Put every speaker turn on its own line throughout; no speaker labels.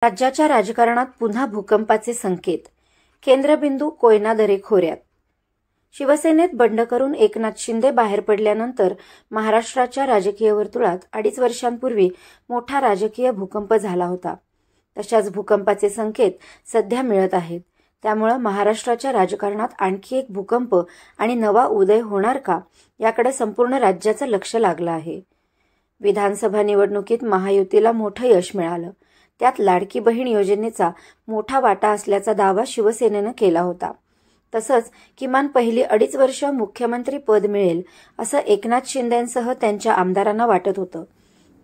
राज्याच्या राजकारणात पुन्हा भूकंपाचे संकेत. केंद्रबिंदू कोयना दरे खोऱ्यात. शिवसेनेत बंड करून एकनाथ शिंदे बाहेर पडल्यानंतर महाराष्ट्राच्या राजकीय वर्तुळात 2.5 वर्षांपूर्वी मोठा राजकीय भूकंप झाला होता. तशाच भूकंपाचे संकेत सध्या मिळत आहेत. त्यामुळे महाराष्ट्राच्या राजकारणात आणखी एक भूकंप आणि नवा उदय होणार का, याकडे संपूर्ण राज्याचं लक्ष लागलं आहे. विधानसभा निवडणुकीत महायुतीला मोठं यश मिळालं. त्यात लाडकी बहीण योजनेचा मोठा वाटा असल्याचा दावा शिवसेनेनं केला होता. तसंच किमान पहिली 2.5 वर्ष मुख्यमंत्री पद मिळेल असं एकनाथ शिंदेंसह त्यांच्या आमदारांना वाटत होतं.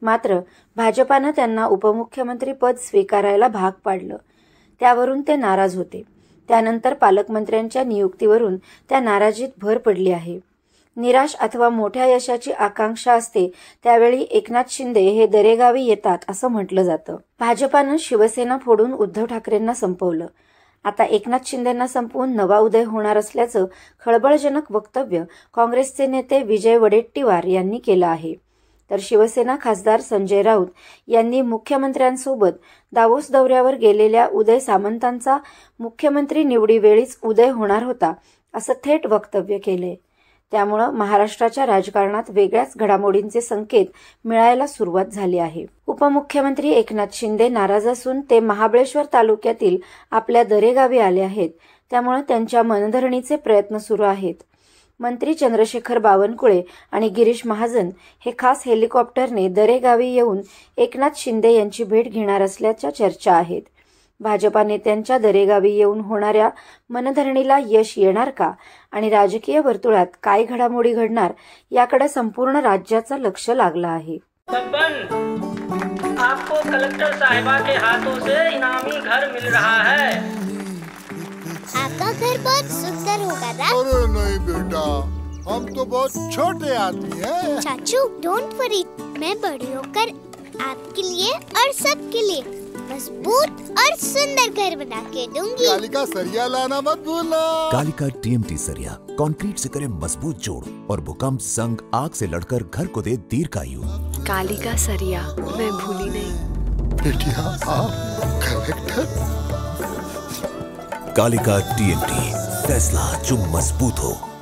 मात्र भाजपानं त्यांना उपमुख्यमंत्री पद स्वीकारायला भाग पाडलं. त्यावरून ते नाराज होते. त्यानंतर पालकमंत्र्यांच्या नियुक्तीवरून त्या नाराजीत भर पडली आहे. निराश अथवा मोठ्या यशाची आकांक्षा असते त्यावेळी एकनाथ शिंदे हे दरेगावी येतात असं म्हटलं जातं. भाजपानं शिवसेना फोडून उद्धव ठाकरेंना संपवलं. आता एकनाथ शिंदेंना संपवून नवा उदय होणार असल्याचं खळबळजनक वक्तव्य काँग्रेसचे नेते विजय वडेट्टीवार यांनी केलं आहे. तर शिवसेना खासदार संजय राऊत यांनी मुख्यमंत्र्यांसोबत दावोस दौऱ्यावर गेलेल्या उदय सामंतांचा मुख्यमंत्री निवडीवेळीच उदय होणार होता असं थेट वक्तव्य केले. त्यामुळं महाराष्ट्राच्या राजकारणात वेगळ्याच घडामोडींचे संकेत मिळायला सुरुवात झाली आहे. उपमुख्यमंत्री एकनाथ शिंदे नाराज असून ते महाबळेश्वर तालुक्यातील आपल्या दरेगावी आले आहेत. त्यामुळे त्यांच्या मनधरणीचे प्रयत्न सुरू आहेत. मंत्री चंद्रशेखर बावनकुळे आणि गिरीश महाजन हे खास हेलिकॉप्टरने दरेगावी येऊन एकनाथ शिंदे यांची भेट घेणार असल्याच्या चर्चा आहेत. भाजपा नेत्यांच्या दरेगावी येऊन होणाऱ्या मनधरणीला यश येणार का आणि राजकीय वर्तुळात काय घडामोडी घडणार याकडे संपूर्ण राज्याचं लक्ष लागलं आहे.
आपको कलेक्टर साहिबा के हाथों से इनामी घर मिल रहा है.
आपका घर बहुत सुंदर होगा ना?
अरे नहीं बेटा, हम तो बहुत छोटे आदमी हैं।
चाचू डोंट वरी, मैं बड़ी होकर आपके लिए और सबके लिए मजबूत और सुंदर घर बना के दूंगी।
कालिका सरिया लाना मत भूलना।
कालिका TMT सरिया कंक्रीट से करे मजबूत जोड़ और भूकंप संग आग से लड़कर घर को दे दीर्घायु।
कालिका सरिया मैं भूली नहीं।
बेटिया आप कलेक्टर।
कालिका TMT, फैसला जो मजबूत हो।